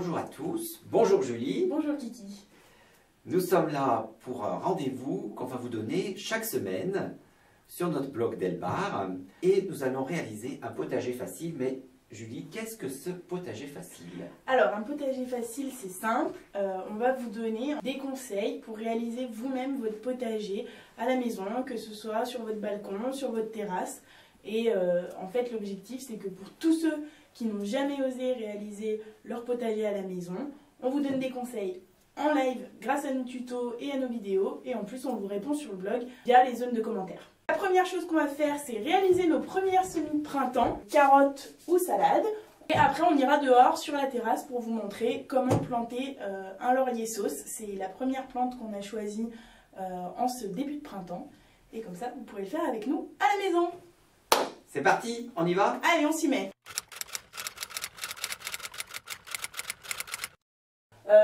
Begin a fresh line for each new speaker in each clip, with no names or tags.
bonjour à tous, bonjour Julie.
Bonjour Kiki.
Nous sommes là pour un rendez-vous qu'on va vous donner chaque semaine sur notre blog Delbar et nous allons réaliser un potager facile. Mais Julie, qu'est-ce que ce potager facile?
Alors, un potager facile, c'est simple. On va vous donner des conseils pour réaliser vous-même votre potager à la maison, que ce soit sur votre balcon, sur votre terrasse. Et en fait, l'objectif, c'est que pour tous ceux qui n'ont jamais osé réaliser leur potager à la maison, on vous donne des conseils en live grâce à nos tutos et à nos vidéos. Et en plus, on vous répond sur le blog via les zones de commentaires. La première chose qu'on va faire, c'est réaliser nos premières semis de printemps, carottes ou salades. Et après, on ira dehors sur la terrasse pour vous montrer comment planter un laurier sauce. C'est la première plante qu'on a choisie en ce début de printemps. Et comme ça, vous pourrez le faire avec nous à la maison.
C'est parti, on y va?
Allez, on s'y met.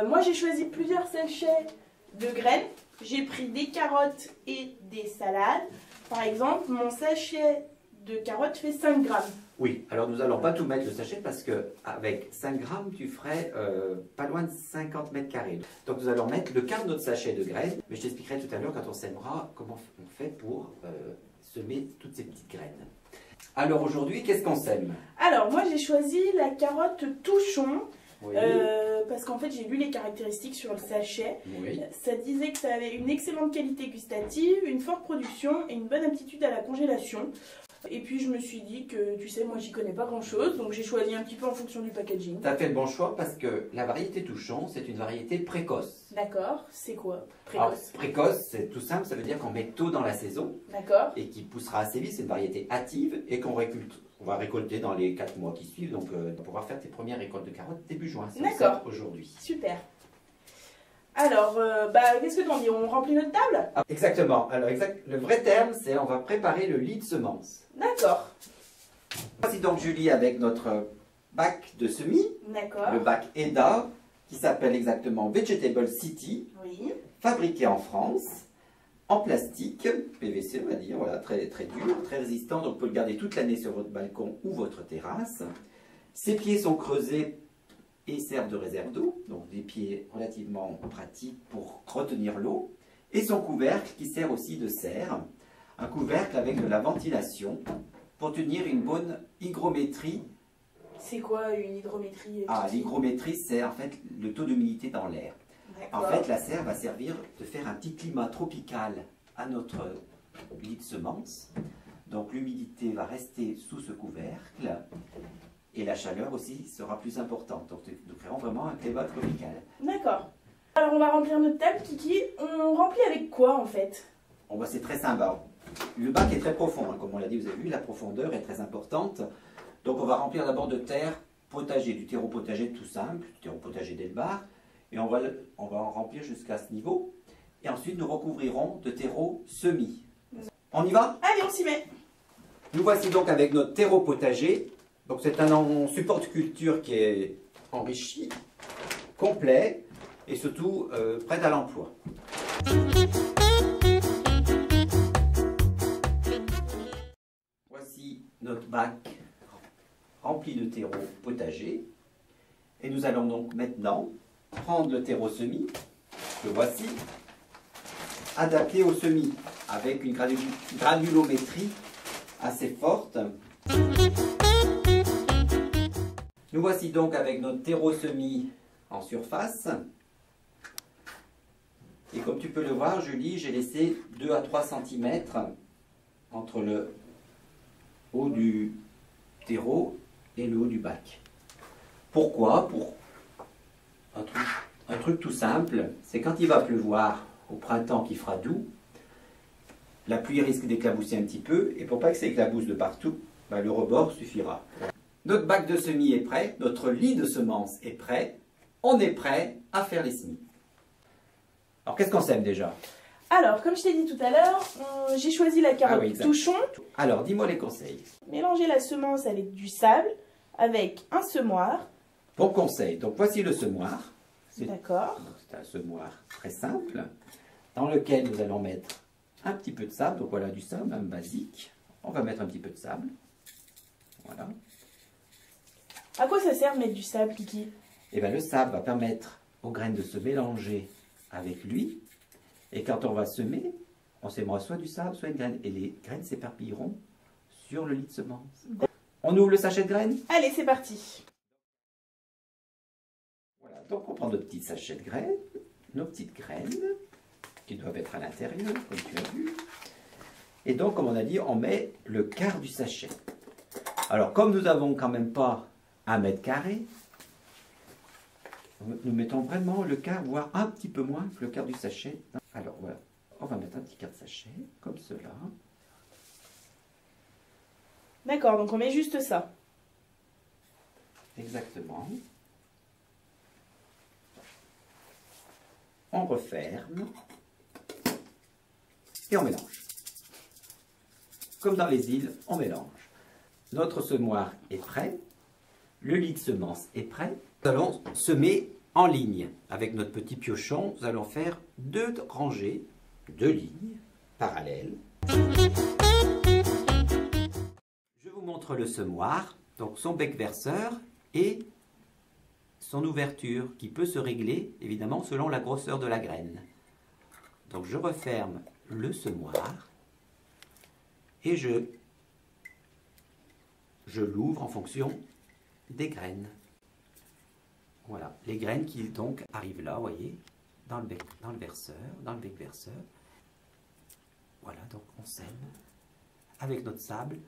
Moi, j'ai choisi plusieurs sachets de graines. J'ai pris des carottes et des salades. Par exemple, mon sachet de carottes fait 5 grammes.
Oui, alors nous n'allons pas tout mettre le sachet parce qu'avec 5 grammes, tu ferais pas loin de 50 mètres carrés. Donc nous allons mettre le quart de notre sachet de graines. Mais je t'expliquerai tout à l'heure quand on sèmera comment on fait pour semer toutes ces petites graines. Alors aujourd'hui, qu'est-ce qu'on sème?
Alors, moi j'ai choisi la carotte touchon.
Oui.
Parce qu'en fait j'ai lu les caractéristiques sur le sachet.
Oui.
Ça disait que ça avait une excellente qualité gustative, une forte production et une bonne aptitude à la congélation. Et puis je me suis dit que, tu sais, moi j'y connais pas grand chose, donc j'ai choisi un petit peu en fonction du packaging.
Tu as fait le bon choix parce que la variété touchon, c'est une variété précoce.
D'accord, c'est quoi
Alors,
précoce?
précoce, c'est tout simple, ça veut dire qu'on met tôt dans la saison
D'accord.
et qui poussera assez vite. C'est une variété hâtive et qu'on va récolter dans les 4 mois qui suivent. Donc, on va pouvoir faire tes premières récoltes de carottes début juin. C'est
D'accord.
ça aujourd'hui.
Super. Alors, qu'est-ce que t'en dis? On remplit notre table?
Ah, exactement. Alors, le vrai terme, c'est on va préparer le lit de semences.
D'accord.
Voici donc Julie avec notre bac de semis,
D'accord.
le bac EDA, qui s'appelle exactement Vegetable City,
Oui.
fabriqué en France, en plastique, PVC on va dire, voilà, très, très dur, très résistant, donc vous pouvez le garder toute l'année sur votre balcon ou votre terrasse. Ses pieds sont creusés et servent de réserve d'eau, donc des pieds relativement pratiques pour retenir l'eau, et son couvercle qui sert aussi de serre, un couvercle avec de la ventilation pour tenir une bonne hygrométrie.
C'est quoi une hydrométrie?
Ah, l'hygrométrie, c'est en fait le taux d'humidité dans l'air. En fait, la serre va servir de faire un petit climat tropical à notre lit de semences. Donc l'humidité va rester sous ce couvercle et la chaleur aussi sera plus importante. Donc nous créerons vraiment un climat tropical.
D'accord. Alors on va remplir notre table, Kiki. On remplit avec quoi en fait?
On voit, c'est très sympa. Le bac est très profond, hein, comme on l'a dit, vous avez vu, la profondeur est très importante. Donc on va remplir d'abord de terre potager, du terreau potager tout simple, du terreau potager Delbar. Et on va en remplir jusqu'à ce niveau. Et ensuite, nous recouvrirons de terreau semis. On y va?
Allez, on s'y met.
Nous voici donc avec notre terreau potager. Donc c'est un support de culture qui est enrichi, complet et surtout prêt à l'emploi. Voici notre bac rempli de terreau potager. Et nous allons donc maintenant prendre le terreau semis, le voici, adapté au semis, avec une granulométrie assez forte. Nous voici donc avec notre terreau semis en surface. Et comme tu peux le voir, Julie, j'ai laissé 2 à 3 cm entre le haut du terreau et le haut du bac. Pourquoi? Pour un truc tout simple, c'est quand il va pleuvoir au printemps qui fera doux, la pluie risque d'éclabousser un petit peu, et pour pas que ça éclabousse de partout, le rebord suffira. Notre bac de semis est prêt, notre lit de semences est prêt, on est prêt à faire les semis. Alors qu'est-ce qu'on sème déjà?
Alors, comme je t'ai dit tout à l'heure, j'ai choisi la carotte touchon.
Alors, dis-moi les conseils.
Mélangez la semence avec du sable, avec un semoir.
Bon conseil, donc voici le semoir.
D'accord.
C'est un semoir très simple, dans lequel nous allons mettre un petit peu de sable. Donc voilà du sable, même basique. On va mettre un petit peu de sable. Voilà.
À quoi ça sert de mettre du sable, Kiki?
Et bien le sable va permettre aux graines de se mélanger avec lui. Et quand on va semer, on sèmera soit du sable, soit une graine. Et les graines s'éparpilleront sur le lit de semence. On ouvre le sachet de graines?
Allez, c'est parti.
Voilà, donc on prend notre petit sachet de graines, nos petites graines, qui doivent être à l'intérieur, comme tu as vu. Et donc, comme on a dit, on met le quart du sachet. Alors, comme nous n'avons quand même pas 1 mètre carré, nous mettons vraiment le quart, voire un petit peu moins que le quart du sachet. Alors, voilà, on va mettre un petit quart de sachet, comme cela.
D'accord, donc on met juste ça.
Exactement. On referme et on mélange. Comme dans les îles, on mélange. Notre semoir est prêt. Le lit de semence est prêt. Nous allons semer en ligne. Avec notre petit piochon, nous allons faire 2 rangées, 2 lignes parallèles. Je vous montre le semoir, donc son bec verseur et son ouverture qui peut se régler évidemment selon la grosseur de la graine. Donc je referme le semoir et je l'ouvre en fonction des graines. Voilà, les graines qui donc arrivent là, vous voyez, dans le bec verseur. Voilà, donc on sème avec notre sable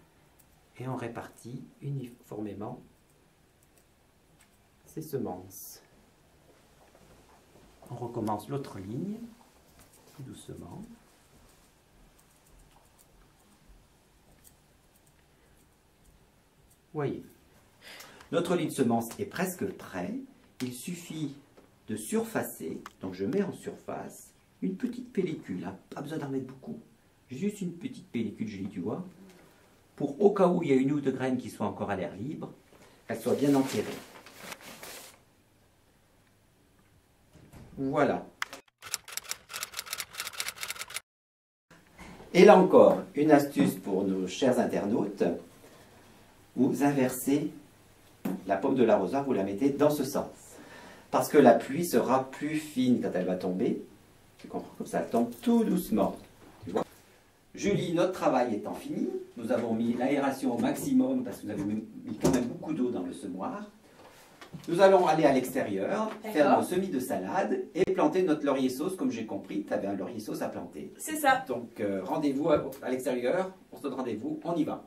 et on répartit uniformément ces semences. On recommence l'autre ligne, tout doucement. Voyez, notre lit de semences est presque prêt. Il suffit de surfacer. Donc je mets en surface une petite pellicule. Hein. Pas besoin d'en mettre beaucoup. Juste une petite pellicule, Julie, tu vois. Pour au cas où il y a une ou deux graines qui soient encore à l'air libre, qu'elles soient bien enterrées. Voilà. Et là encore, une astuce pour nos chers internautes. Vous inversez la pomme de l'arrosoir, vous la mettez dans ce sens. Parce que la pluie sera plus fine quand elle va tomber. Tu comprends? Comme ça, elle tombe tout doucement. Tu vois? Julie, notre travail étant fini, nous avons mis l'aération au maximum parce que nous avons mis quand même beaucoup d'eau dans le semoir. Nous allons aller à l'extérieur, faire nos semis de salade et planter notre laurier sauce. Comme j'ai compris, tu avais un laurier sauce à planter.
C'est ça.
Donc rendez-vous à l'extérieur, on se donne rendez-vous, on y va.